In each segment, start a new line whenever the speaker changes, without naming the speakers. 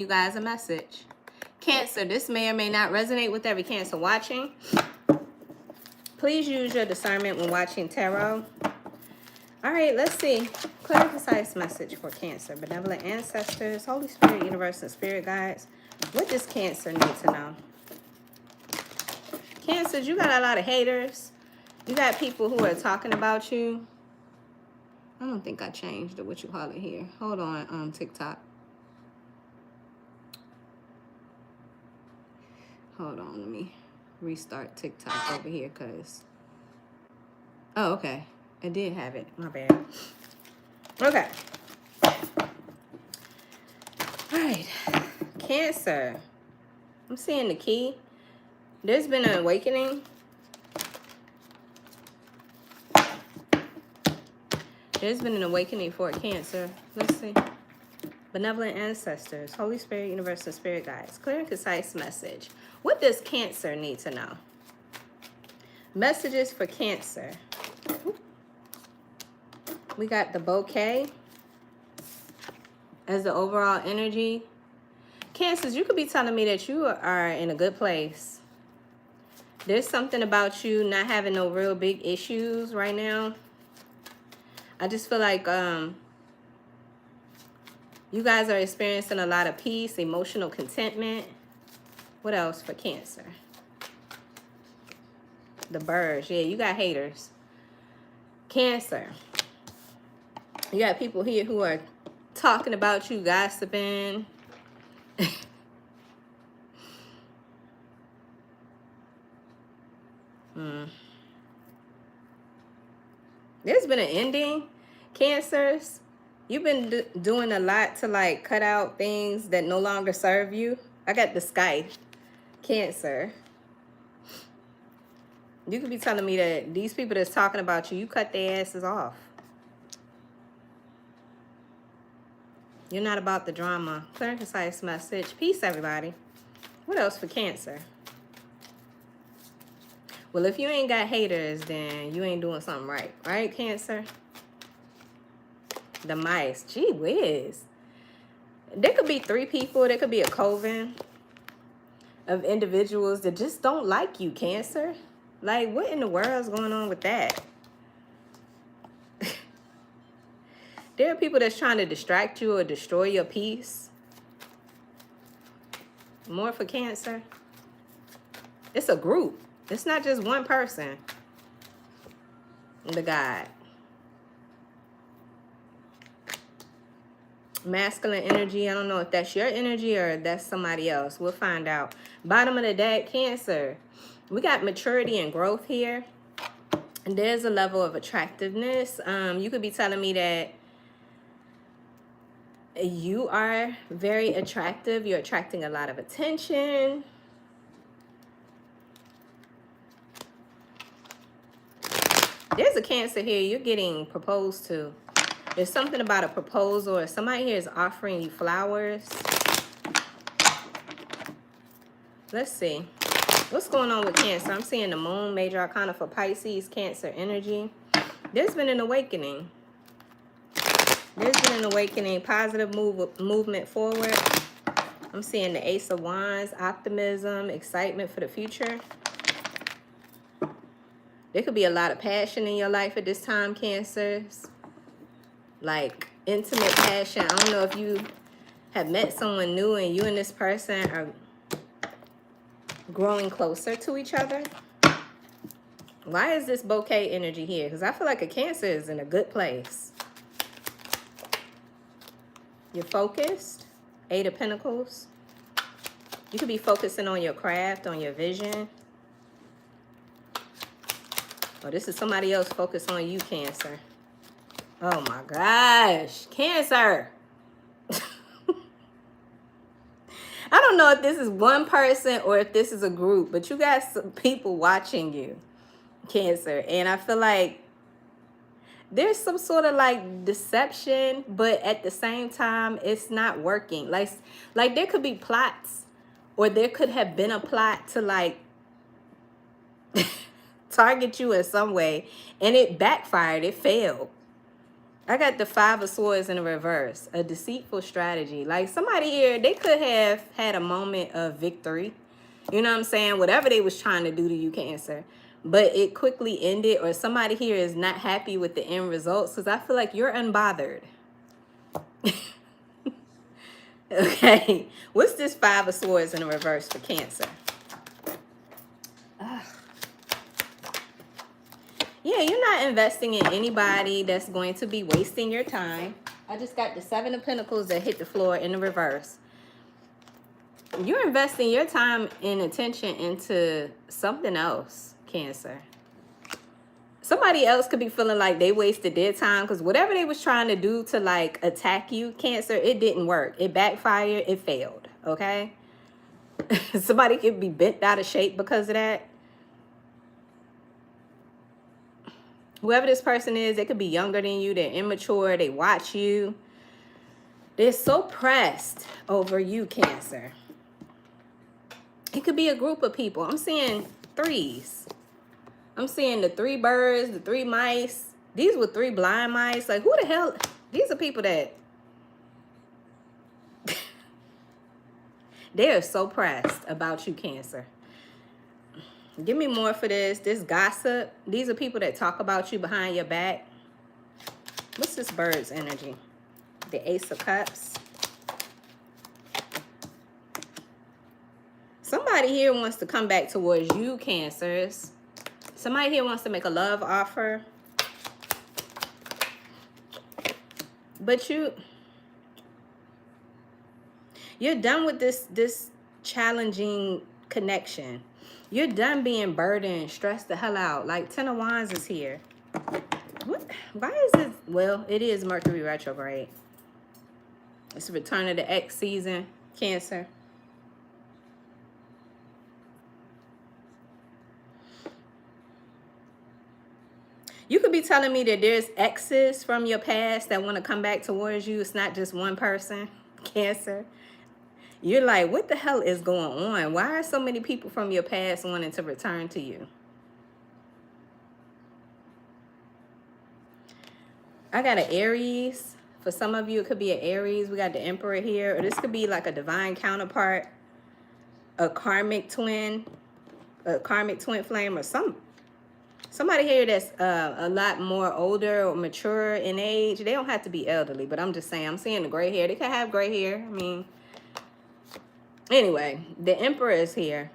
you guys a message. Cancer, this may or may not resonate with every Cancer watching. Please use your discernment when watching tarot. All right, let's see. Clear and concise message for Cancer. Benevolent ancestors, Holy Spirit, universe, and spirit guides. What does Cancer need to know? Cancers, you got a lot of haters. You got people who are talking about you. I don't think I changed the what you call it here. Hold on, TikTok. Hold on, let me restart TikTok over here, cause. Oh, okay. I did have it. My bad. Okay. All right. Cancer. I'm seeing the key. There's been an awakening. There's been an awakening for Cancer. Let's see. Benevolent ancestors, Holy Spirit, universe, and spirit guides. Clear and concise message. What does Cancer need to know? Messages for Cancer. We got the bouquet as the overall energy. Cancers, you could be telling me that you are in a good place. There's something about you not having no real big issues right now. I just feel like you guys are experiencing a lot of peace, emotional contentment. What else for Cancer? The birds. Yeah, you got haters. Cancer. You got people here who are talking about you, gossiping. There's been an ending. Cancers, you've been doing a lot to like cut out things that no longer serve you. I got the sky. Cancer. You could be telling me that these people that's talking about you, you cut their asses off. You're not about the drama. Clear and concise message. Peace, everybody. What else for Cancer? Well, if you ain't got haters, then you ain't doing something right. Right, Cancer? The mice. Gee whiz. There could be 3 people. There could be a coven of individuals that just don't like you, Cancer. Like, what in the world is going on with that? There are people that's trying to distract you or destroy your peace. More for Cancer. It's a group. It's not just one person. The God. Masculine energy. I don't know if that's your energy or that's somebody else. We'll find out. Bottom of the deck, Cancer. We got maturity and growth here. And there's a level of attractiveness. You could be telling me that you are very attractive. You're attracting a lot of attention. There's a Cancer here. You're getting proposed to. There's something about a proposal or somebody here is offering you flowers. Let's see. What's going on with Cancer? I'm seeing the moon, major arcana for Pisces, Cancer energy. There's been an awakening. There's been an awakening, positive movement forward. I'm seeing the Ace of Wands, optimism, excitement for the future. There could be a lot of passion in your life at this time, Cancers. Like intimate passion. I don't know if you have met someone new and you and this person are growing closer to each other. Why is this bouquet energy here? Because I feel like a Cancer is in a good place. You're focused. 8 of Pentacles. You could be focusing on your craft, on your vision. Oh, this is somebody else focused on you, Cancer. Oh my gosh. Cancer. I don't know if this is one person or if this is a group, but you got some people watching you, Cancer. And I feel like there's some sort of like deception, but at the same time, it's not working. Like there could be plots, or there could have been a plot to like target you in some way, and it backfired. It failed. I got the Five of Swords in the reverse. A deceitful strategy. Like somebody here, they could have had a moment of victory. You know what I'm saying? Whatever they was trying to do to you, Cancer. But it quickly ended, or somebody here is not happy with the end results, because I feel like you're unbothered. Okay. What's this Five of Swords in the reverse for Cancer? Ugh. Yeah, you're not investing in anybody that's going to be wasting your time. I just got the Seven of Pentacles that hit the floor in the reverse. You're investing your time and attention into something else, Cancer. Somebody else could be feeling like they wasted their time because whatever they was trying to do to like attack you, Cancer, it didn't work. It backfired. It failed. Okay? Somebody could be bent out of shape because of that. Whoever this person is, they could be younger than you. They're immature. They watch you. They're so pressed over you, Cancer. It could be a group of people. I'm seeing threes. I'm seeing the three birds, the three mice. These were three blind mice. Like, who the hell? These are people that... they are so pressed about you, Cancer. Give me more for this. This gossip. These are people that talk about you behind your back. What's this bird's energy? The Ace of Cups. Somebody here wants to come back towards you, Cancers. Somebody here wants to make a love offer. But you're done with this challenging connection. You're done being burdened, stressed the hell out. Like Ten of Wands is here. What? Why is this? Well, it is Mercury retrograde. It's the return of the X season, Cancer. You could be telling me that there's exes from your past that want to come back towards you. It's not just one person, Cancer. You're like, what the hell is going on? Why are so many people from your past wanting to return to you? I got an Aries. For some of you, it could be an Aries. We got the Emperor here. Or this could be like a divine counterpart, a karmic twin flame, or somebody here that's a lot more older or mature in age. They don't have to be elderly, but I'm just saying, I'm seeing the gray hair. They could have gray hair. I mean, anyway, the Emperor is here.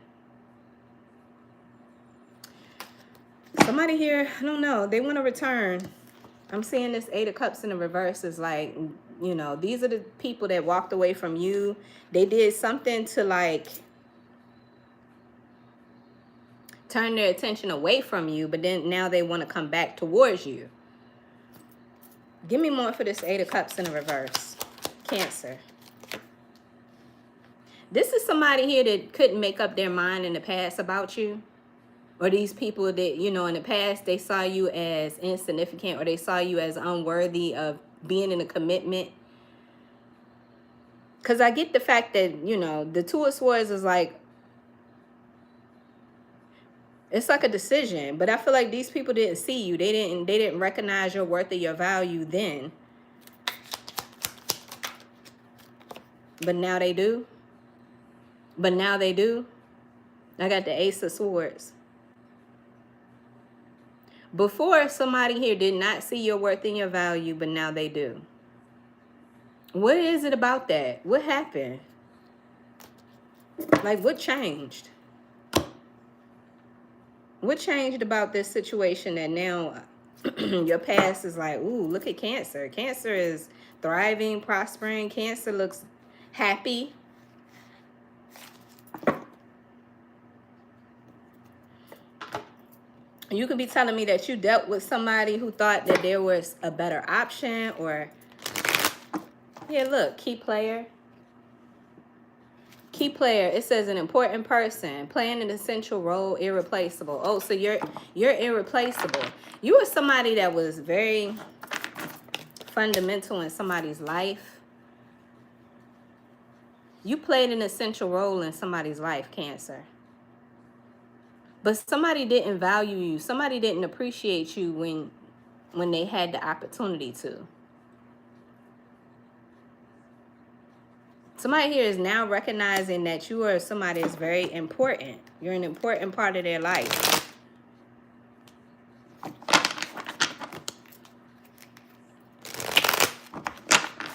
Somebody here, I don't know, they want to return. I'm seeing this Eight of Cups in the reverse is like, you know, these are the people that walked away from you. They did something to like turn their attention away from you, but then now they want to come back towards you. Give me more for this Eight of Cups in the reverse, Cancer. This is somebody here that couldn't make up their mind in the past about you. Or these people that, you know, in the past, they saw you as insignificant, or they saw you as unworthy of being in a commitment. Because I get the fact that, you know, the Two of Swords is like, it's like a decision. But I feel like these people didn't see you. They didn't recognize your worth or your value then. But now they do. But now they do. I got the Ace of Swords. Before, somebody here did not see your worth and your value, but now they do. What is it about that? What happened? Like, what changed? What changed about this situation that now your past is like, ooh, look at Cancer. Cancer is thriving, prospering. Cancer looks happy. You could be telling me that you dealt with somebody who thought that there was a better option, or, yeah, look, key player. Key player, it says an important person, playing an essential role, irreplaceable. Oh, so you're irreplaceable. You were somebody that was very fundamental in somebody's life. You played an essential role in somebody's life, Cancer. But somebody didn't value you. Somebody didn't appreciate you when they had the opportunity to. Somebody here is now recognizing that you are somebody that's very important. You're an important part of their life.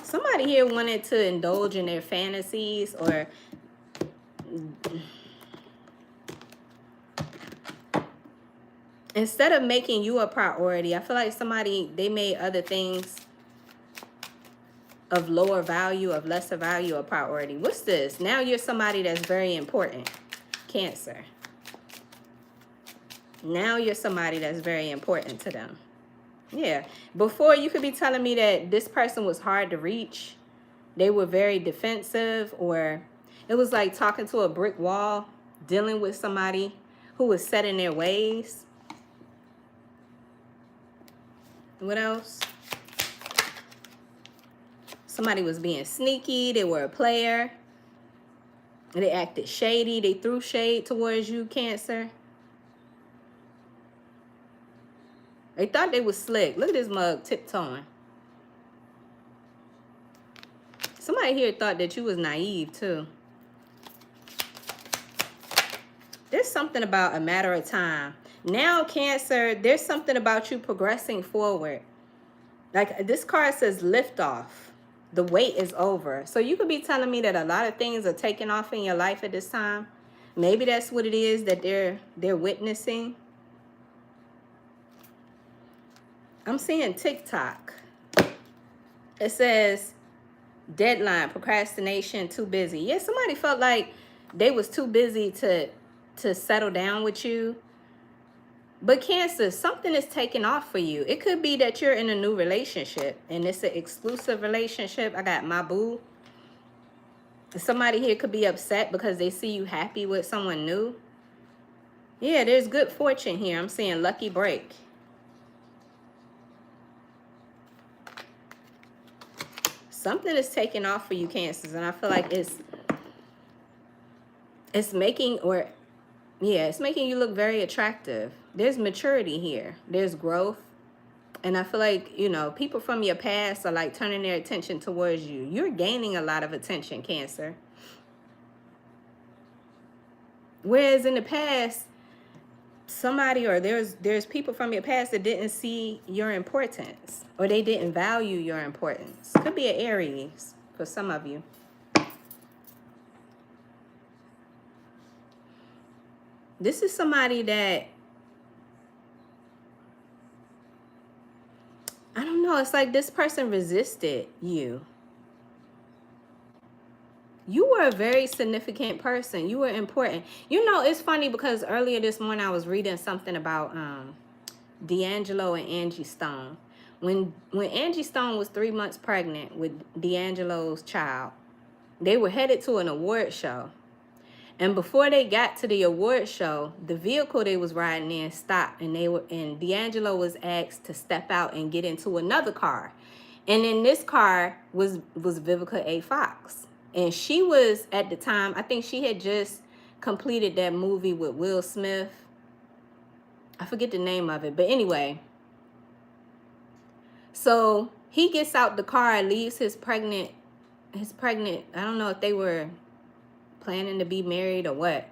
Somebody here wanted to indulge in their fantasies, or instead of making you a priority, I feel like they made other things of lower value, of lesser value, a priority. What's this? Now you're somebody that's very important. Cancer. Now you're somebody that's very important to them. Yeah. Before, you could be telling me that this person was hard to reach. They were very defensive, or it was like talking to a brick wall, dealing with somebody who was set in their ways. What else? Somebody was being sneaky. They were a player. They acted shady. They threw shade towards you, Cancer. They thought they was slick. Look at this mug tiptoeing. Somebody here thought that you was naive too. There's something about a matter of time. Now, Cancer, there's something about you progressing forward. Like this card says lift off. The wait is over. So you could be telling me that a lot of things are taking off in your life at this time. Maybe that's what it is that they're witnessing. I'm seeing TikTok. It says deadline, procrastination, too busy. Yeah, somebody felt like they was too busy to settle down with you. But Cancer, something is taking off for you. It could be that you're in a new relationship and it's an exclusive relationship. I got my boo. Somebody here could be upset because they see you happy with someone new. Yeah, there's good fortune here. I'm seeing lucky break. Something is taking off for you, Cancers, and I feel like it's making, or yeah, it's making you look very attractive. There's maturity here. There's growth. And I feel like, you know, people from your past are like turning their attention towards you. You're gaining a lot of attention, Cancer. Whereas in the past, somebody, or there's people from your past that didn't see your importance, or they didn't value your importance. Could be an Aries for some of you. This is somebody that, I don't know, it's like this person resisted you. You were a very significant person. You were important. You know, it's funny because earlier this morning I was reading something about D'Angelo and Angie Stone. When Angie Stone was 3 months pregnant with D'Angelo's child, they were headed to an award show. And before they got to the award show, the vehicle they was riding in stopped, and D'Angelo was asked to step out and get into another car. And in this car was Vivica A. Fox. And she was, at the time, I think she had just completed that movie with Will Smith. I forget the name of it, but anyway. So he gets out the car and leaves his pregnant, I don't know if they were planning to be married or what.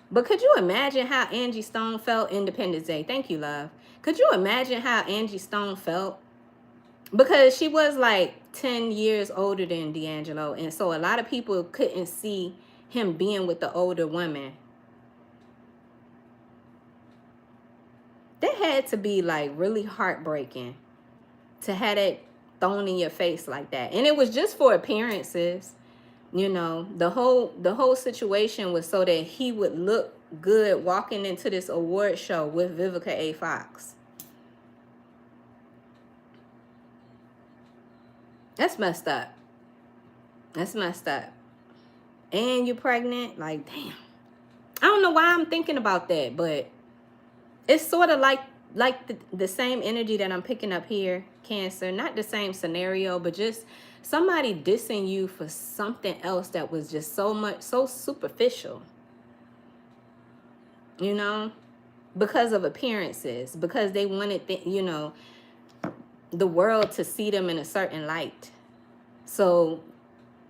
But could you imagine how Angie Stone felt? Independence Day. Thank you, love. Could you imagine how Angie Stone felt? Because she was like 10 years older than D'Angelo. And so a lot of people couldn't see him being with the older woman. That had to be like really heartbreaking to have it thrown in your face like that. And it was just for appearances. You know, the whole situation was so that he would look good walking into this award show with Vivica A. Fox. That's messed up. That's messed up. And you're pregnant. Like, damn. I don't know why I'm thinking about that, but it's sort of like the same energy that I'm picking up here, Cancer. Not the same scenario, but just somebody dissing you for something else that was just so superficial. You know? Because of appearances. Because they wanted, you know, the world to see them in a certain light. So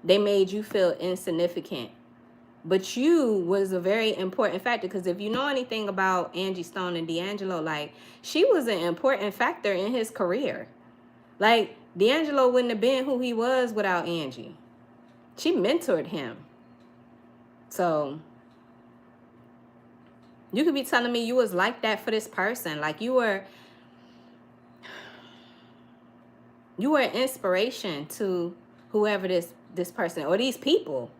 They made you feel insignificant. But you was a very important factor, because if you know anything about Angie Stone and D'Angelo, like, she was an important factor in his career. Like, D'Angelo wouldn't have been who he was without Angie. She mentored him. So you could be telling me you was like that for this person. Like, you were an inspiration to whoever this person or these people.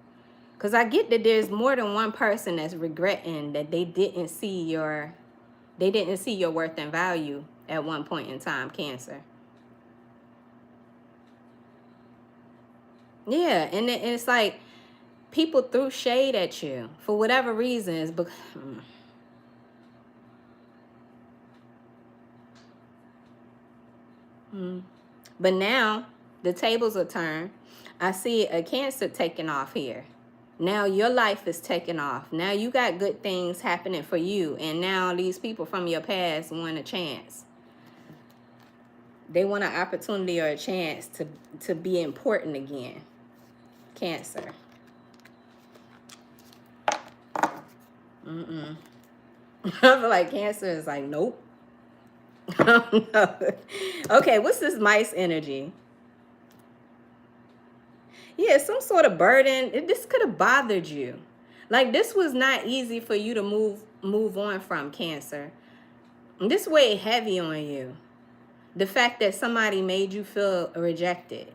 Because I get that there's more than one person that's regretting that they didn't see your worth and value at one point in time, Cancer. Yeah, and it's like people threw shade at you for whatever reasons. But but now the tables are turned. I see a Cancer taking off here. Now your life is taking off. Now you got good things happening for you. And now these people from your past want a chance. They want an opportunity or a chance to be important again. Cancer. I feel like Cancer is like, nope. No. Okay, what's this mice energy? Yeah, some sort of burden. This could have bothered you. Like, this was not easy for you to move on from, Cancer. This weighed heavy on you. The fact that somebody made you feel rejected.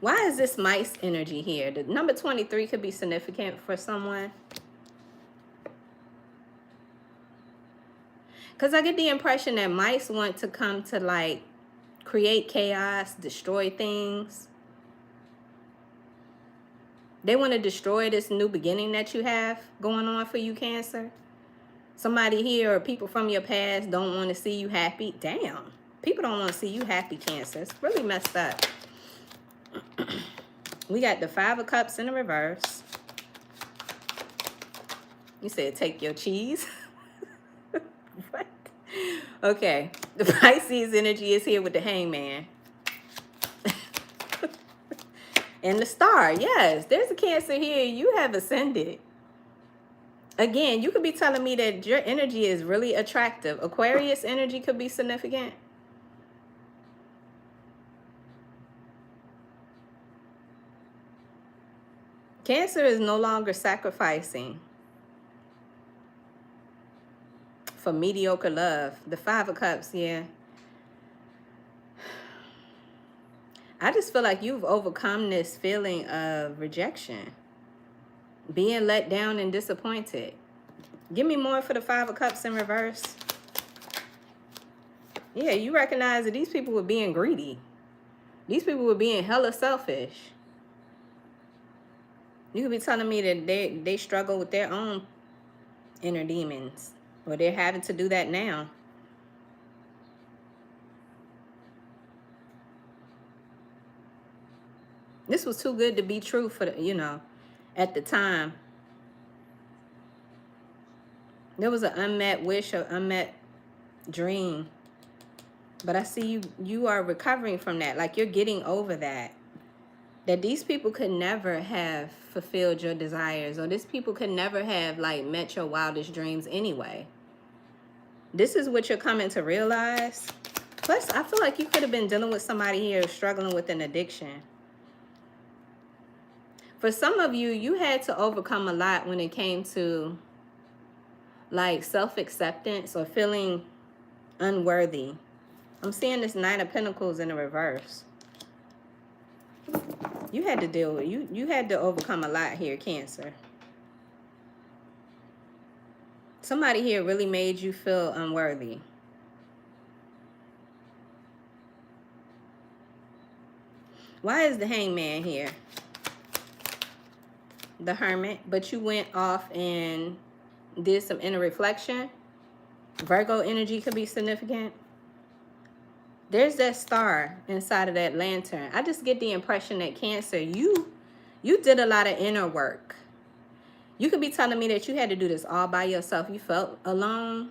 Why is this mice energy here? The number 23 could be significant for someone. Because I get the impression that mice want to come to, like, create chaos, destroy things. They want to destroy this new beginning that you have going on for you, Cancer. Somebody here or people from your past don't want to see you happy. Damn. People don't want to see you happy, Cancer. It's really messed up. We got the 5 of Cups in the reverse. You said take your cheese. What? Okay. The Pisces energy is here with the Hangman. And the Star. Yes, there's a Cancer here. You have ascended. Again, you could be telling me that your energy is really attractive. Aquarius energy could be significant. Cancer is no longer sacrificing for mediocre love. The 5 of Cups, yeah. I just feel like you've overcome this feeling of rejection. Being let down and disappointed. Give me more for the 5 of Cups in reverse. Yeah, you recognize that these people were being greedy. These people were being hella selfish. You could be telling me that they struggle with their own inner demons. Or they're having to do that now. This was too good to be true for the, at the time. There was an unmet wish or unmet dream. But I see you are recovering from that. Like, you're getting over that. That these people could never have fulfilled your desires. Or these people could never have, like, met your wildest dreams anyway. This is what you're coming to realize. Plus, I feel like you could have been dealing with somebody here struggling with an addiction. For some of you, you had to overcome a lot when it came to, like, self-acceptance or feeling unworthy. I'm seeing this 9 of Pentacles in the reverse. You had to deal with, you had to overcome a lot here, Cancer. Somebody here really made you feel unworthy. Why is the Hangman here? The Hermit, but you went off and did some inner reflection. Virgo energy could be significant. There's that star inside of that lantern. I just get the impression that Cancer, you did a lot of inner work. You could be telling me that you had to do this all by yourself. You felt alone.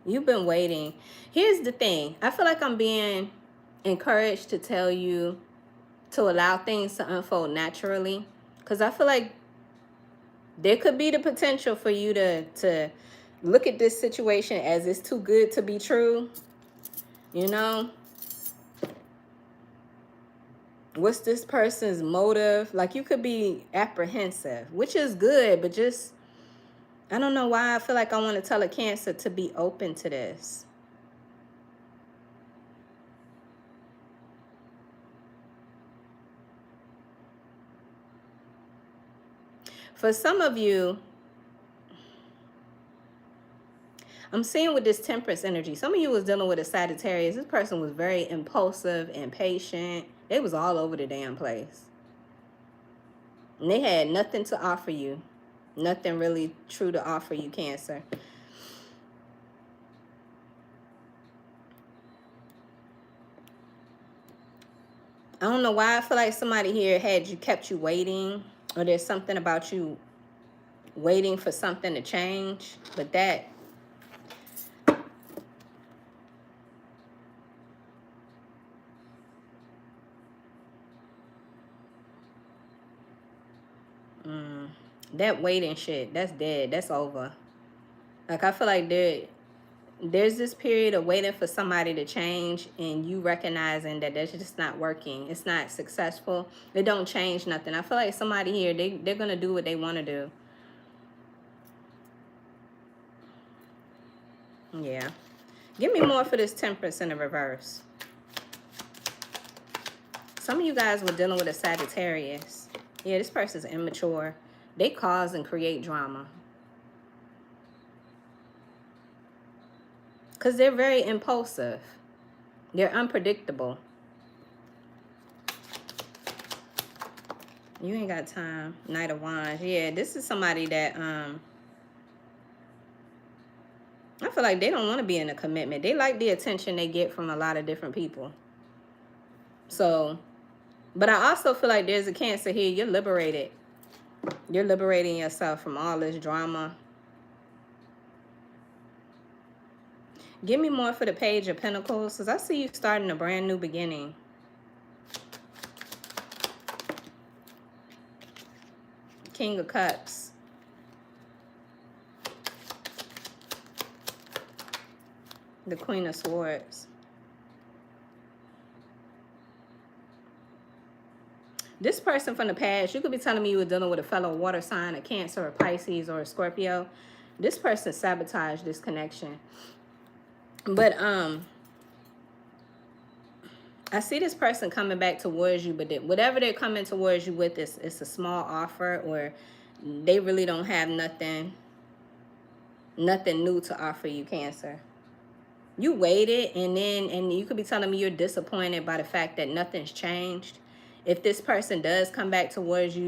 You've been waiting. Here's the thing. I feel like I'm being encouraged to tell you to allow things to unfold naturally. Because I feel like there could be the potential for you to look at this situation as it's too good to be true. You know? What's this person's motive? Like, you could be apprehensive, which is good, but just, I don't know why I feel like I want to tell a Cancer to be open to this. For some of you, I'm seeing with this Temperance energy, some of you was dealing with a Sagittarius. This person was very impulsive, impatient. They was all over the damn place. And they had nothing to offer you. Nothing really true to offer you, Cancer. I don't know why I feel like somebody here kept you waiting, or there's something about you waiting for something to change, but that that waiting shit, that's dead. That's over. Like, I feel like there's this period of waiting for somebody to change, and you recognizing that that's just not working. It's not successful. It don't change nothing. I feel like somebody here, they're gonna do what they want to do. Yeah. Give me more for this Temperance in the reverse. Some of you guys were dealing with a Sagittarius. Yeah, this person's immature. They cause and create drama. Because they're very impulsive. They're unpredictable. You ain't got time. Knight of Wands. Yeah, this is somebody that I feel like they don't want to be in a commitment. They like the attention they get from a lot of different people. So, but I also feel like there's a Cancer here. You're liberated. You're liberating yourself from all this drama. Give me more for the Page of Pentacles, because I see you starting a brand new beginning. King of Cups. The Queen of Swords. This person from the past, you could be telling me you were dealing with a fellow water sign, a Cancer, a Pisces, or a Scorpio. This person sabotaged this connection. But I see this person coming back towards you, but whatever they're coming towards you with is a small offer, or they really don't have nothing new to offer you, Cancer. You waited, and you could be telling me you're disappointed by the fact that nothing's changed. If this person does come back towards you,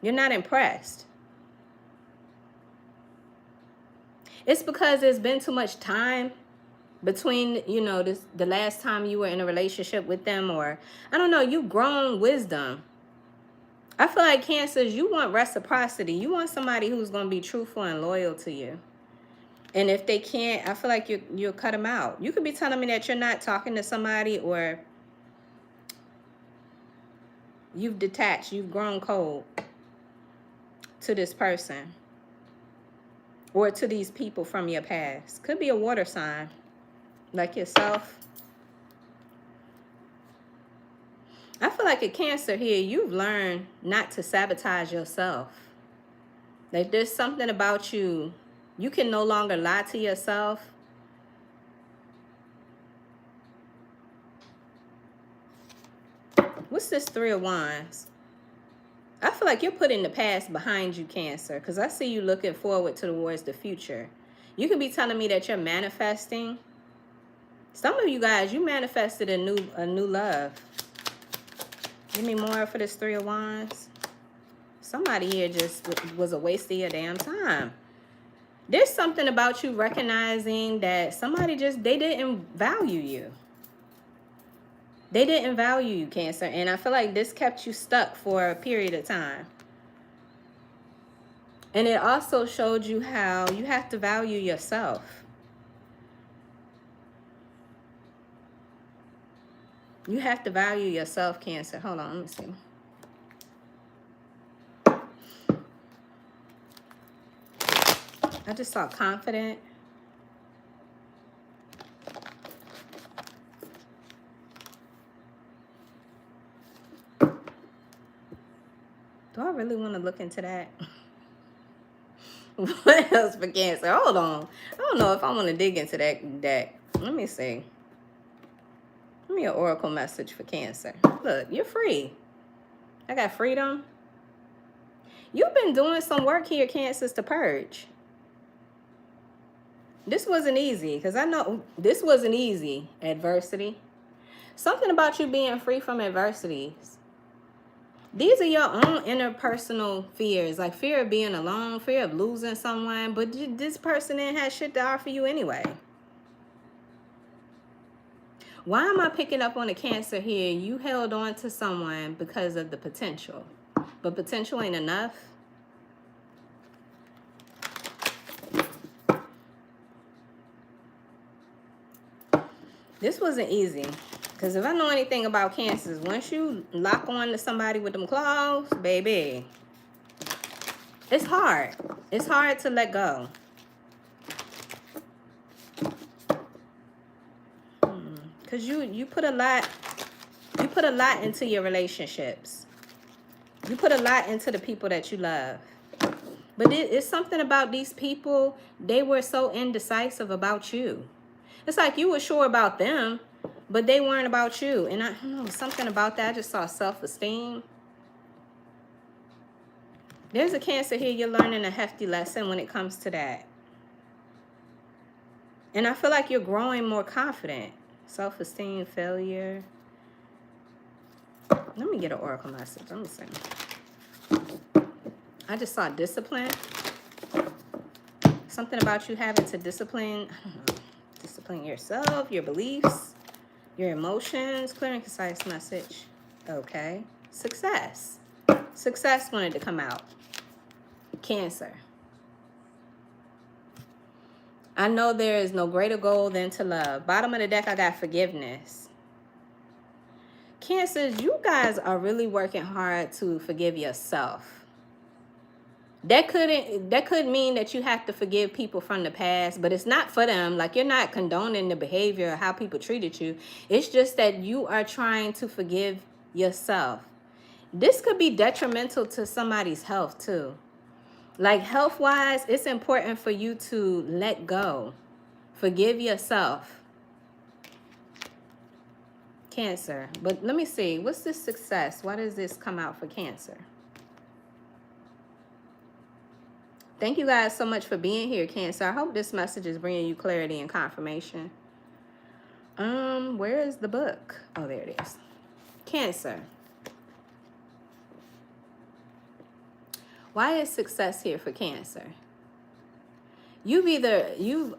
you're not impressed. It's because there's been too much time between, you know, the last time you were in a relationship with them, or I don't know, you've grown wisdom. I feel like Cancers, you want reciprocity. You want somebody who's going to be truthful and loyal to you. And if they can't, I feel like you'll cut them out. You could be telling me that you're not talking to somebody, or you've detached, you've grown cold to this person or to these people from your past. Could be a water sign like yourself. I feel like a Cancer here, you've learned not to sabotage yourself. Like, there's something about you. You can no longer lie to yourself. What's this Three of Wands? I feel like you're putting the past behind you, Cancer, because I see you looking forward towards the future. You could be telling me that you're manifesting. Some of you guys, you manifested a new love. Give me more for this Three of Wands. Somebody here just was a waste of your damn time. There's something about you recognizing that somebody they didn't value you. They didn't value you, Cancer. And I feel like this kept you stuck for a period of time. And it also showed you how you have to value yourself. You have to value yourself, Cancer. Hold on, let me see. I just saw confident. Do I really want to look into that? What else for Cancer? Hold on. I don't know if I want to dig into that deck. Let me see. Give me an oracle message for Cancer. Look, you're free. I got freedom. You've been doing some work here, Cancers, to purge. This wasn't easy, because I know this wasn't easy. Adversity. Something about you being free from adversities. These are your own interpersonal fears, like fear of being alone, fear of losing someone, but this person didn't have shit to offer you anyway. Why am I picking up on a Cancer here? You held on to someone because of the potential, but potential ain't enough. This wasn't easy. Because if I know anything about Cancers, once you lock on to somebody with them claws, baby, it's hard. It's hard to let go. Because you put a lot into your relationships. You put a lot into the people that you love. But it's something about these people, they were so indecisive about you. It's like you were sure about them, but they weren't about you. And I don't know, something about that. I just saw self-esteem. There's a Cancer here. You're learning a hefty lesson when it comes to that. And I feel like you're growing more confident. Self-esteem, failure. Let me get an oracle message. Let me see. I just saw discipline. Something about you having to discipline, I don't know, discipline yourself, your beliefs, your emotions. Clear and concise message. Okay. Success. Success wanted to come out. Cancer. I know there is no greater goal than to love. Bottom of the deck, I got forgiveness. Cancers, you guys are really working hard to forgive yourself. That could mean that you have to forgive people from the past, but it's not for them. Like, you're not condoning the behavior or how people treated you. It's just that you are trying to forgive yourself. This could be detrimental to somebody's health too. Like, health-wise, it's important for you to let go. Forgive yourself. Cancer. But let me see. What's this success? Why does this come out for Cancer? Thank you guys so much for being here, Cancer. I hope this message is bringing you clarity and confirmation. Where is the book? Oh, there it is. Cancer. Why is success here for Cancer? You've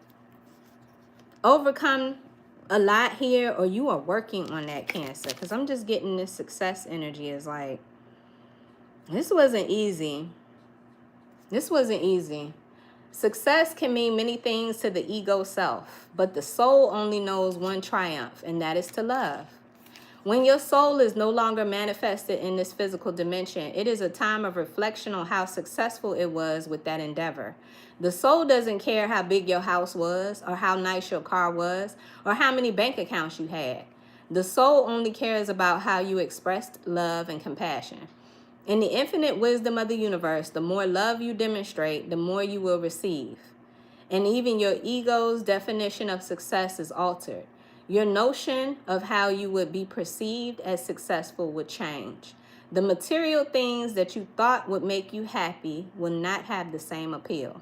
overcome a lot here, or you are working on that, Cancer. Because I'm just getting this success energy is like, this wasn't easy. This wasn't easy. Success can mean many things to the ego self, but the soul only knows one triumph, and that is to love. When your soul is no longer manifested in this physical dimension, it is a time of reflection on how successful it was with that endeavor. The soul doesn't care how big your house was, or how nice your car was, or how many bank accounts you had. The soul only cares about how you expressed love and compassion. In the infinite wisdom of the universe, the more love you demonstrate, the more you will receive. And even your ego's definition of success is altered. Your notion of how you would be perceived as successful would change. The material things that you thought would make you happy will not have the same appeal.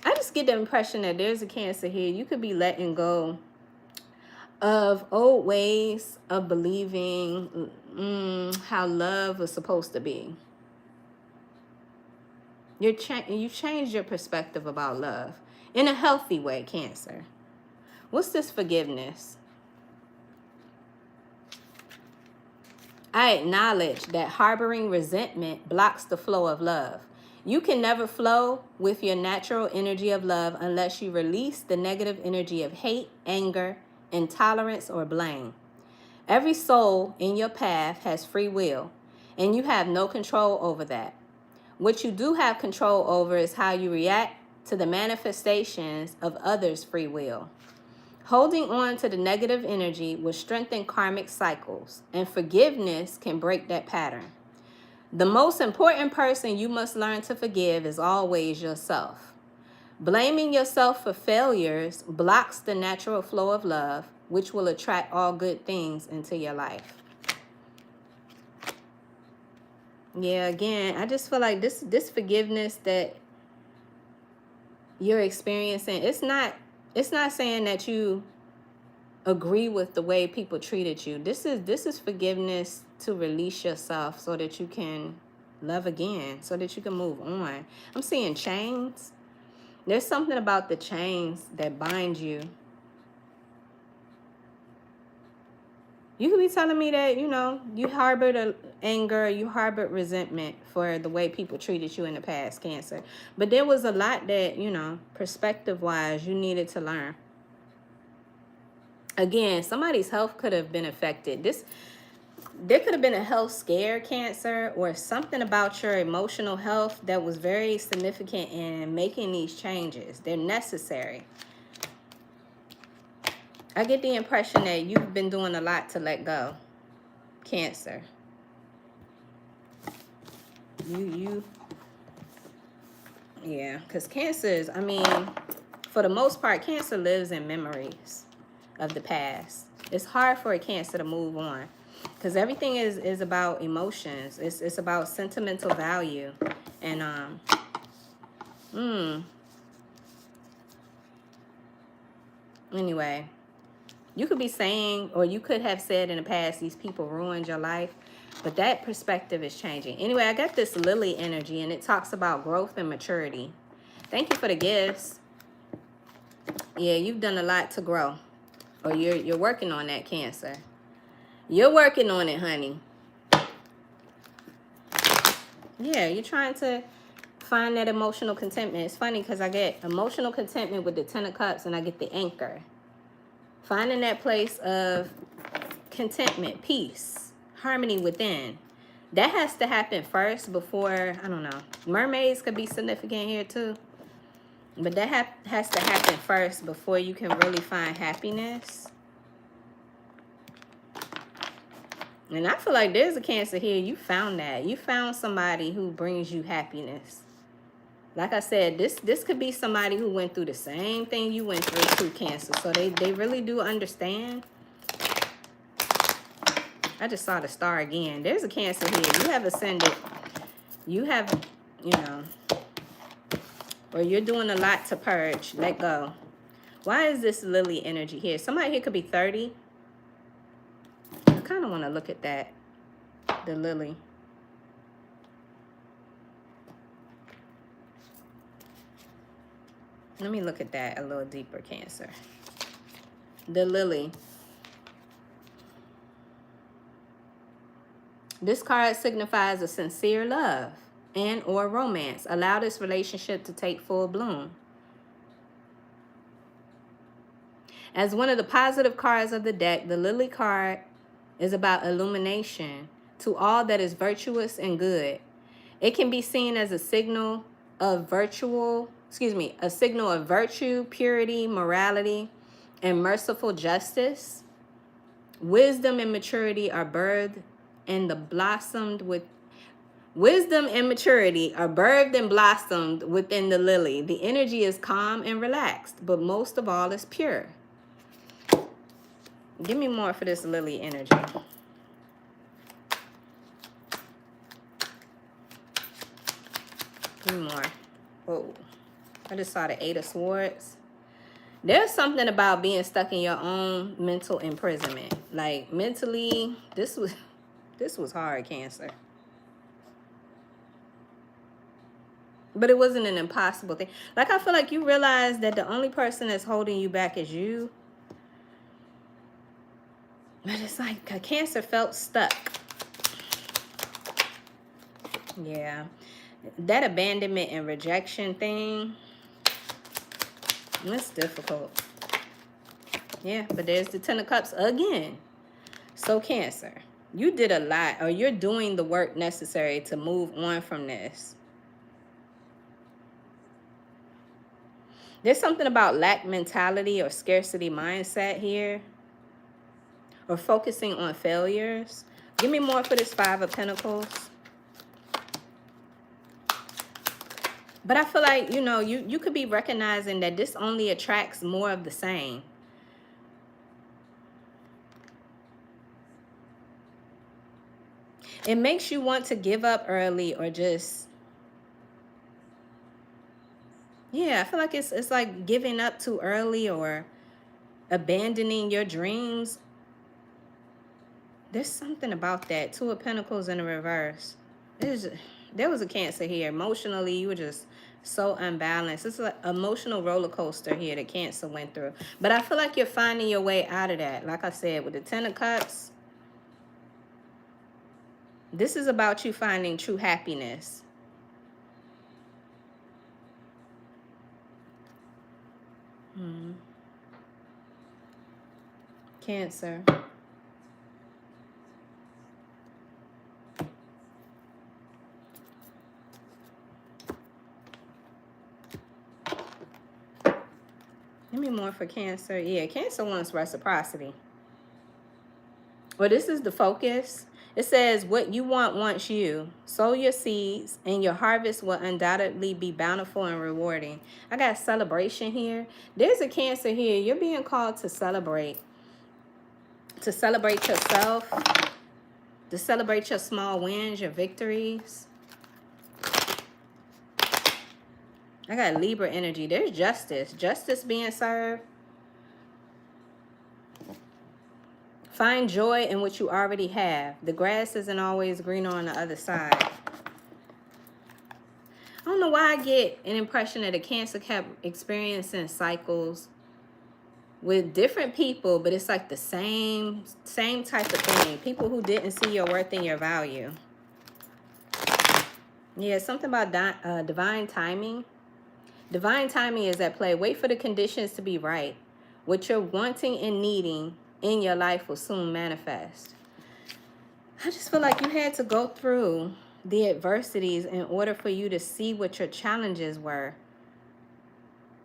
I just get the impression that there's a Cancer here. You could be letting go of old ways of believing how love was supposed to be. You changed your perspective about love in a healthy way, Cancer. What's this forgiveness? I acknowledge that harboring resentment blocks the flow of love. You can never flow with your natural energy of love unless you release the negative energy of hate, anger, intolerance, or blame. Every soul in your path has free will, and you have no control over that. What you do have control over is how you react to the manifestations of others' free will. Holding on to the negative energy will strengthen karmic cycles, and forgiveness can break that pattern. The most important person you must learn to forgive is always yourself. Blaming yourself for failures blocks the natural flow of love, which will attract all good things into your life. Yeah, again, I just feel like this forgiveness that you're experiencing, it's not saying that you agree with the way people treated you. This is forgiveness to release yourself so that you can love again, so that you can move on. I'm seeing chains. There's something about the chains that bind you. You could be telling me that, you harbored anger, you harbored resentment for the way people treated you in the past, Cancer. But there was a lot that, perspective-wise, you needed to learn. Again, somebody's health could have been affected. There could have been a health scare, Cancer, or something about your emotional health that was very significant in making these changes. They're necessary. I get the impression that you've been doing a lot to let go, Cancer. Yeah, because Cancers, for the most part, Cancer lives in memories of the past. It's hard for a Cancer to move on because everything is about emotions. It's about sentimental value. And, anyway, you could be saying, or you could have said in the past, these people ruined your life. But that perspective is changing. Anyway, I got this Lily energy, and it talks about growth and maturity. Thank you for the gifts. Yeah, you've done a lot to grow. Or you're working on that, Cancer. You're working on it, honey. Yeah, you're trying to find that emotional contentment. It's funny because I get emotional contentment with the Ten of Cups, and I get the Anchor. Finding that place of contentment, peace, harmony within. That has to happen first before, I don't know. Mermaids could be significant here too. But that has to happen first before you can really find happiness. And I feel like there's a Cancer here. You found that. You found somebody who brings you happiness. Like I said, this could be somebody who went through the same thing you went through too, Cancer. So they really do understand. I just saw the star again. There's a Cancer here. You have ascended. You have, or you're doing a lot to purge. Let go. Why is this Lily energy here? Somebody here could be 30. I kind of want to look at that. The Lily. Let me look at that a little deeper, Cancer. The Lily. This card signifies a sincere love and or romance. Allow this relationship to take full bloom. As one of the positive cards of the deck, the Lily card is about illumination to all that is virtuous and good. It can be seen as a signal of virtue, purity, morality, and merciful justice. Wisdom and maturity are birthed and blossomed with wisdom and maturity are birthed and blossomed within the Lily. The energy is calm and relaxed, but most of all is pure. Give me more for this Lily energy. Give me more. Whoa. I just saw the 8 of Swords. There's something about being stuck in your own mental imprisonment. Like mentally, this was hard, Cancer. But it wasn't an impossible thing. Like, I feel like you realize that the only person that's holding you back is you. But it's like Cancer felt stuck. Yeah. That abandonment and rejection thing, it's difficult. Yeah, but there's the Ten of Cups again. So Cancer, you did a lot, or you're doing the work necessary to move on from this. There's something about lack mentality or scarcity mindset here, or focusing on failures. Give me more for this Five of Pentacles. But I feel like, you know, you could be recognizing that this only attracts more of the same. It makes you want to give up early, or just, yeah, I feel like it's like giving up too early or abandoning your dreams. There's something about that. Two of Pentacles in the reverse. There was a Cancer here. Emotionally, you were just so unbalanced. It's an emotional roller coaster here that Cancer went through. But I feel like you're finding your way out of that. Like I said, with the Ten of Cups, this is about you finding true happiness. Cancer. Give me more for Cancer. Yeah, Cancer wants reciprocity. Well, this is the focus. It says, what you want wants you. Sow your seeds, and your harvest will undoubtedly be bountiful and rewarding. I got celebration here. There's a Cancer here. You're being called to celebrate. To celebrate yourself. To celebrate your small wins, your victories. I got Libra energy. There's justice. Justice being served. Find joy in what you already have. The grass isn't always greener on the other side. I don't know why I get an impression that a Cancer kept experiencing cycles with different people, but it's like the same type of thing. People who didn't see your worth and your value. Yeah, something about divine timing. Divine timing is at play. Wait for the conditions to be right. What you're wanting and needing in your life will soon manifest. I just feel like you had to go through the adversities in order for you to see what your challenges were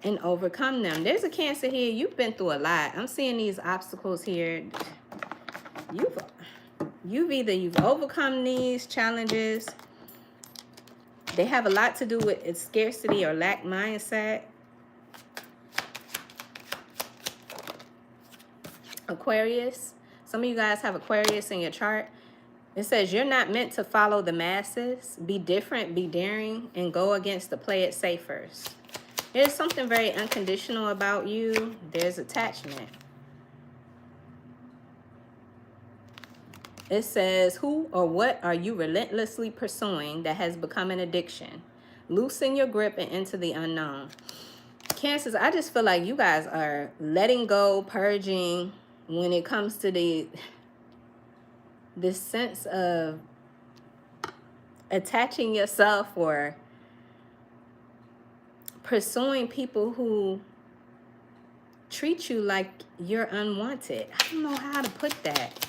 and overcome them. There's a Cancer here. You've been through a lot. I'm seeing these obstacles here. You've overcome these challenges. They have a lot to do with its scarcity or lack mindset. Aquarius. Some of you guys have Aquarius in your chart. It says you're not meant to follow the masses. Be different, be daring, and go against the play it safers. There's something very unconditional about you. There's attachment. It says, who or what are you relentlessly pursuing that has become an addiction? Loosen your grip and into the unknown. Cancers, I just feel like you guys are letting go, purging when it comes to this sense of attaching yourself or pursuing people who treat you like you're unwanted. I don't know how to put that.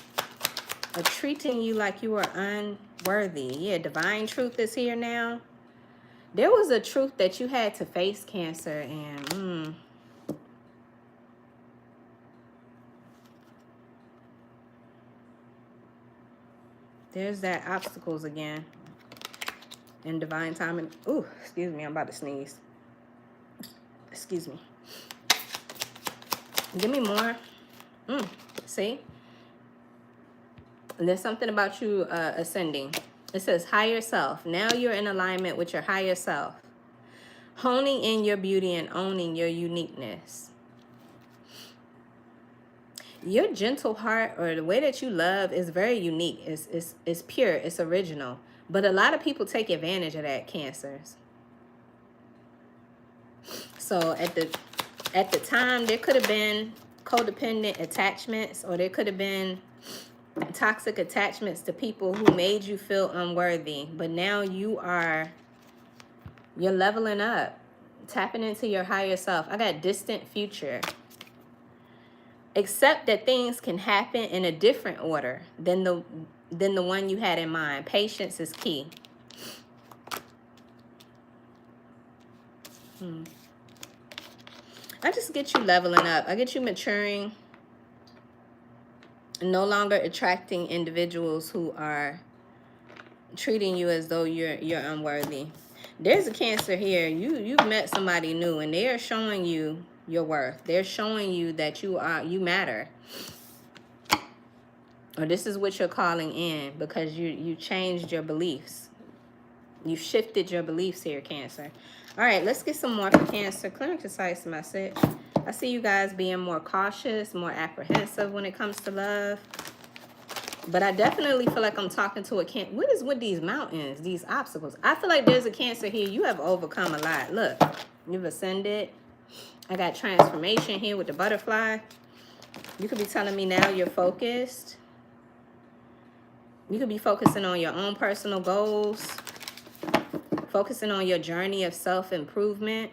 Or treating you like you are unworthy. Yeah, divine truth is here now. There was a truth that you had to face, Cancer, and there's that obstacles again. And divine timing. Ooh, excuse me, I'm about to sneeze. Excuse me. Give me more. See? There's something about you ascending. It says higher self. Now you're in alignment with your higher self. Honing in your beauty and owning your uniqueness. Your gentle heart, or the way that you love, is very unique. It's pure. It's original. But a lot of people take advantage of that, Cancers. So at the time, there could have been codependent attachments, or there could have been toxic attachments to people who made you feel unworthy. But now you are You're leveling up. Tapping into your higher self. I got distant future. Accept that things can happen in a different order than the one you had in mind. Patience is key. I just get you leveling up. I get you maturing. No longer attracting individuals who are treating you as though you're unworthy. There's a Cancer here. You've met somebody new, and they are showing you your worth. They're showing you that you matter. Or this is what you're calling in because you changed your beliefs. You shifted your beliefs here, Cancer. All right, let's get some more for Cancer. Clear and concise message. I see you guys being more cautious, more apprehensive when it comes to love. But I definitely feel like I'm talking to a Cancer. What is with these mountains, these obstacles? I feel like there's a Cancer here. You have overcome a lot. Look, you've ascended. I got transformation here with the butterfly. You could be telling me now you're focused. You could be focusing on your own personal goals. Focusing on your journey of self-improvement.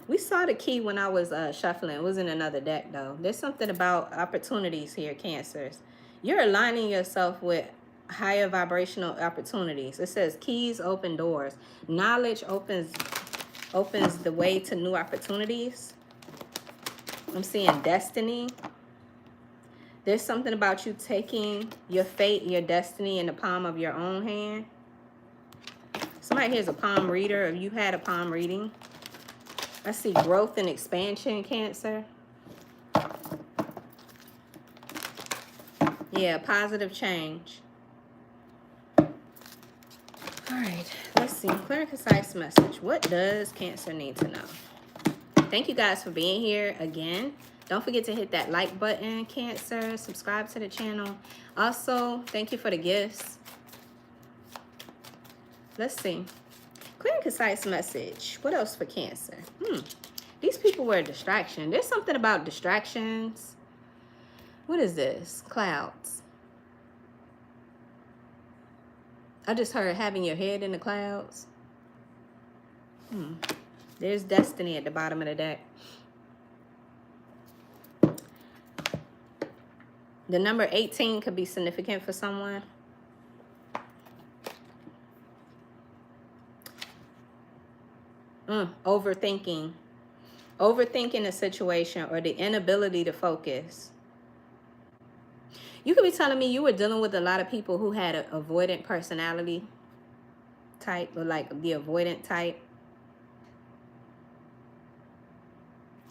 We saw the key when I was shuffling. It was in another deck, though. There's something about opportunities here, Cancers. You're aligning yourself with higher vibrational opportunities. It says keys open doors. Knowledge opens the way to new opportunities. I'm seeing destiny. There's something about you taking your fate, your destiny in the palm of your own hand. Somebody here's a palm reader, or you had a palm reading. I see growth and expansion, Cancer. Yeah, positive change. All right, let's see. Clear and concise message. What does Cancer need to know? Thank you guys for being here again. Don't forget to hit that like button, Cancer. Subscribe to the channel. Also, thank you for the gifts. Let's see. Clear and concise message. What else for Cancer? These people were a distraction. There's something about distractions. What is this? Clouds. I just heard having your head in the clouds. There's destiny at the bottom of the deck. The number 18 could be significant for someone. Overthinking. Overthinking a situation or the inability to focus. You could be telling me you were dealing with a lot of people who had an avoidant personality type, or like the avoidant type.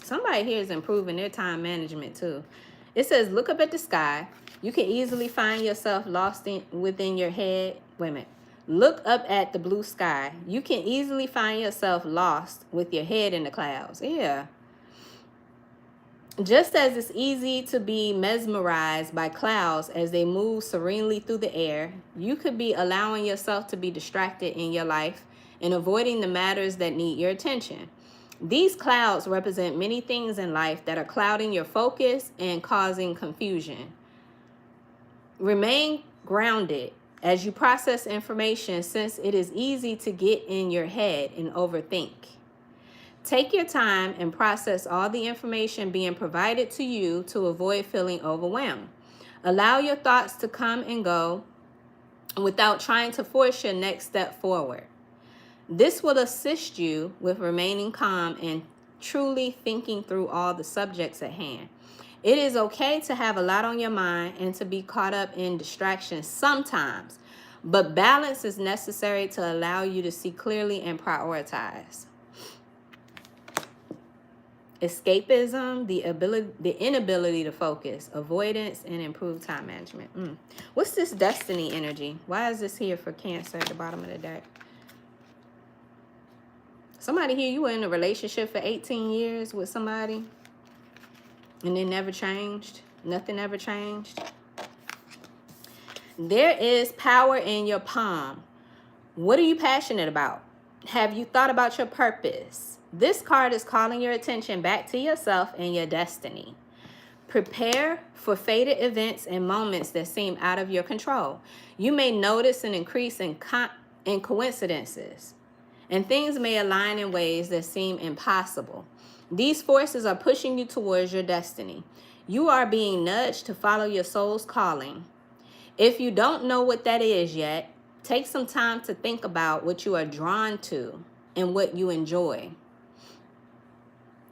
Somebody here is improving their time management too. It says, look up at the sky. You can easily find yourself lost within your head. Wait a minute. Look up at the blue sky. You can easily find yourself lost with your head in the clouds. Yeah. Just as it's easy to be mesmerized by clouds as they move serenely through the air, you could be allowing yourself to be distracted in your life and avoiding the matters that need your attention. These clouds represent many things in life that are clouding your focus and causing confusion. Remain grounded as you process information, since it is easy to get in your head and overthink. Take your time and process all the information being provided to you to avoid feeling overwhelmed. Allow your thoughts to come and go without trying to force your next step forward. This will assist you with remaining calm and truly thinking through all the subjects at hand. It is okay to have a lot on your mind and to be caught up in distractions sometimes, but balance is necessary to allow you to see clearly and prioritize. Escapism, the inability to focus, avoidance, and improved time management. What's this destiny energy? Why is this here for Cancer at the bottom of the deck? Somebody here, you were in a relationship for 18 years with somebody and it never changed. Nothing ever changed. There is power in your palm. What are you passionate about? Have you thought about your purpose? This card is calling your attention back to yourself and your destiny. Prepare for fated events and moments that seem out of your control. You may notice an increase in coincidences, and things may align in ways that seem impossible. These forces are pushing you towards your destiny. You are being nudged to follow your soul's calling. If you don't know what that is yet, take some time to think about what you are drawn to and what you enjoy.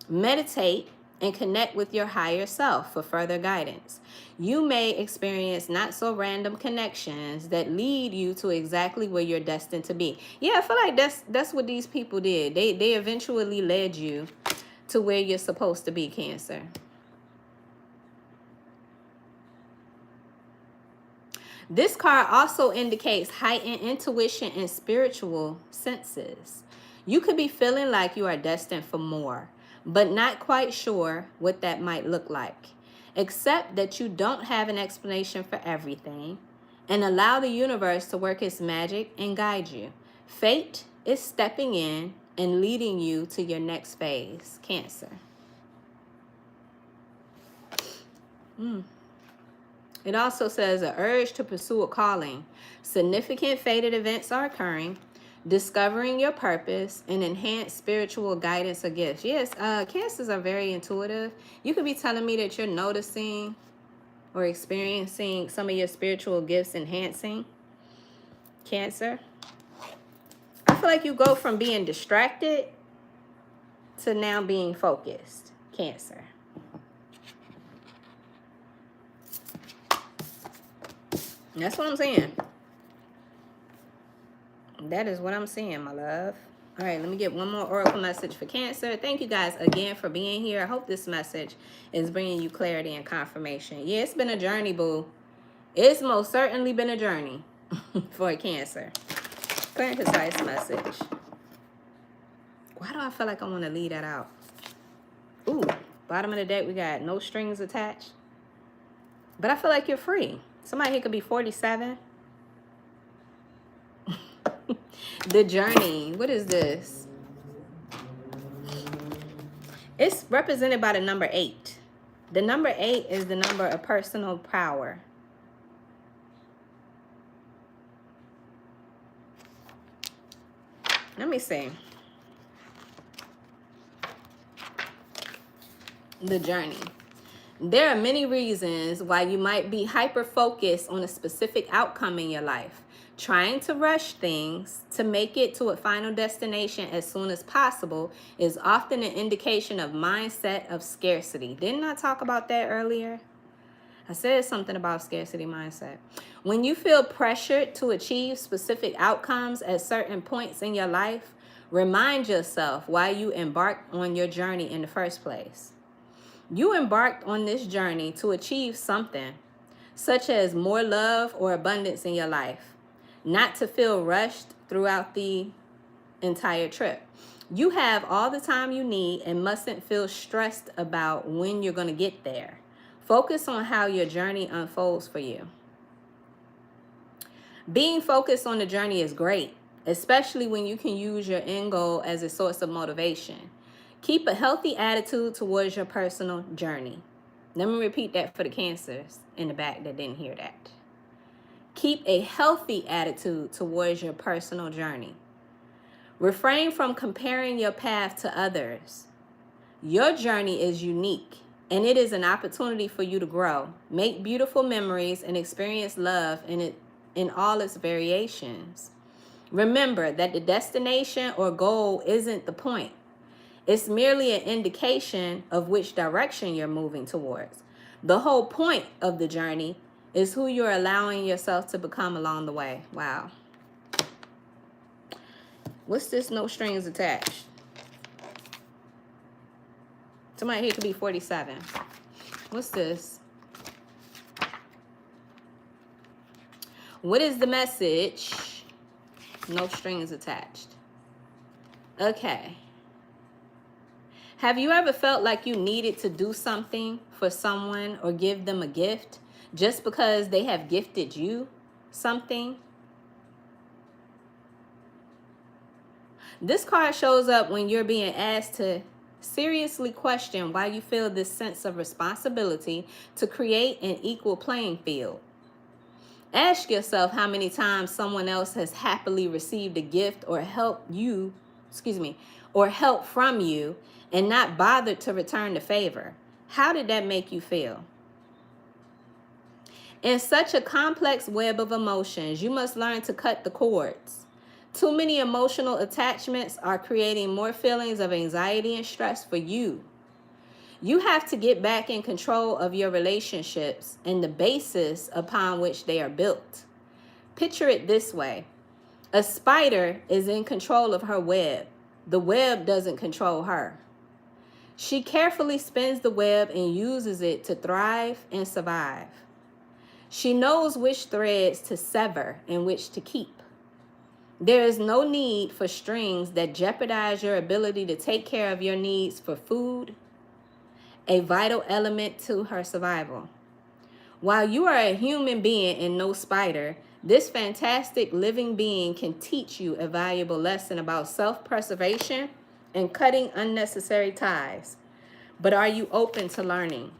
Meditate and connect with your higher self for further guidance. You may experience not so random connections that lead you to exactly where you're destined to be. Yeah, I feel like that's what these people did. They eventually led you to where you're supposed to be, Cancer. This card also indicates heightened intuition and spiritual senses. You could be feeling like you are destined for more, but not quite sure what that might look like. Accept that you don't have an explanation for everything and allow the universe to work its magic and guide you. Fate is stepping in and leading you to your next phase, Cancer. It also says an urge to pursue a calling. Significant fated events are occurring. Discovering your purpose and enhanced spiritual guidance or gifts. Yes, Cancers are very intuitive. You could be telling me that you're noticing or experiencing some of your spiritual gifts enhancing, Cancer. I feel like you go from being distracted to now being focused, Cancer. That's what I'm saying. That is what I'm seeing, my love. All right, let me get one more oracle message for Cancer. Thank you guys again for being here. I hope this message is bringing you clarity and confirmation. Yeah, it's been a journey, boo. It's most certainly been a journey for a Cancer. Clear and concise message. Why do I feel like I want to leave that out? Ooh, bottom of the deck, we got no strings attached. But I feel like you're free. Somebody here could be 47. The journey. What is this? It's represented by the number 8. The number 8 is the number of personal power. Let me see. The journey. There are many reasons why you might be hyper-focused on a specific outcome in your life. Trying to rush things to make it to a final destination as soon as possible is often an indication of mindset of scarcity. Didn't I talk about that earlier? I said something about scarcity mindset. When you feel pressured to achieve specific outcomes at certain points in your life, remind yourself why you embarked on your journey in the first place. You embarked on this journey to achieve something, such as more love or abundance in your life, not to feel rushed throughout the entire trip. You have all the time you need and mustn't feel stressed about when you're going to get there. Focus on how your journey unfolds for you. Being focused on the journey is great, especially when you can use your end goal as a source of motivation. Keep a healthy attitude towards your personal journey. Let me repeat that for the Cancers in the back that didn't hear that. Keep a healthy attitude towards your personal journey. Refrain from comparing your path to others. Your journey is unique, and it is an opportunity for you to grow, make beautiful memories, and experience love in all its variations. Remember that the destination or goal isn't the point. It's merely an indication of which direction you're moving towards. The whole point of the journey is who you're allowing yourself to become along the way. Wow. What's this no strings attached? Somebody here could be 47. What's this? What is the message? No strings attached. Okay. Have you ever felt like you needed to do something for someone or give them a gift just because they have gifted you something? This card shows up when you're being asked to Seriously question why you feel this sense of responsibility to create an equal playing field. Ask yourself how many times someone else has happily received a gift or or help from you and not bothered to return the favor. How did that make you feel? In such a complex web of emotions, you must learn to cut the cords. Too many emotional attachments are creating more feelings of anxiety and stress for you. You have to get back in control of your relationships and the basis upon which they are built. Picture it this way. A spider is in control of her web. The web doesn't control her. She carefully spins the web and uses it to thrive and survive. She knows which threads to sever and which to keep. There is no need for strings that jeopardize your ability to take care of your needs for food, a vital element to her survival. While you are a human being and no spider, this fantastic living being can teach you a valuable lesson about self-preservation and cutting unnecessary ties. But are you open to learning?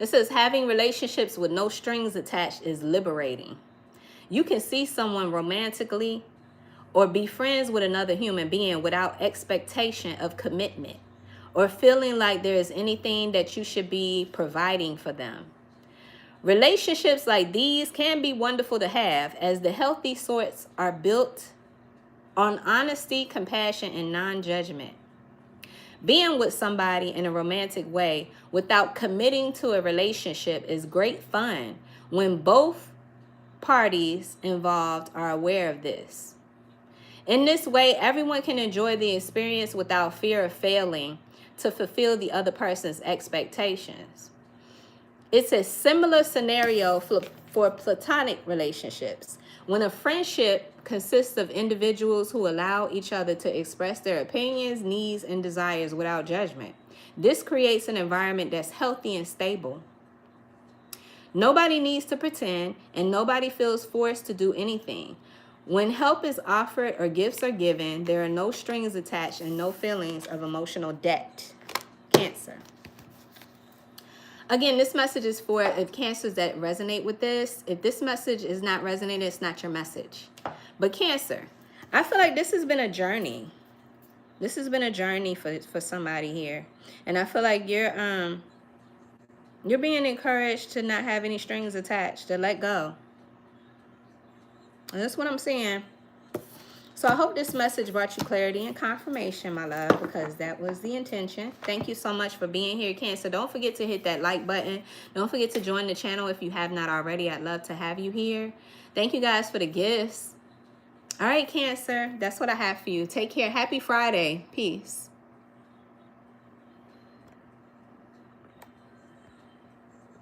It says having relationships with no strings attached is liberating. You can see someone romantically or be friends with another human being without expectation of commitment or feeling like there is anything that you should be providing for them. Relationships like these can be wonderful to have, as the healthy sorts are built on honesty, compassion, and non-judgment. Being with somebody in a romantic way without committing to a relationship is great fun when both parties involved are aware of this. In this way, everyone can enjoy the experience without fear of failing to fulfill the other person's expectations. It's a similar scenario for platonic relationships. When a friendship consists of individuals who allow each other to express their opinions, needs, and desires without judgment, this creates an environment that's healthy and stable. Nobody needs to pretend, and nobody feels forced to do anything. When help is offered or gifts are given, there are no strings attached and no feelings of emotional debt. Cancer. Again, this message is for Cancers that resonate with this. If this message is not resonating, it's not your message. But Cancer, I feel like this has been a journey. This has been a journey for somebody here. And I feel like you're being encouraged to not have any strings attached, to let go. And that's what I'm saying. So I hope this message brought you clarity and confirmation, my love, because that was the intention. Thank you so much for being here, Cancer. Don't forget to hit that like button. Don't forget to join the channel if you have not already. I'd love to have you here. Thank you guys for the gifts. All right, Cancer, that's what I have for you. Take care. Happy Friday. Peace.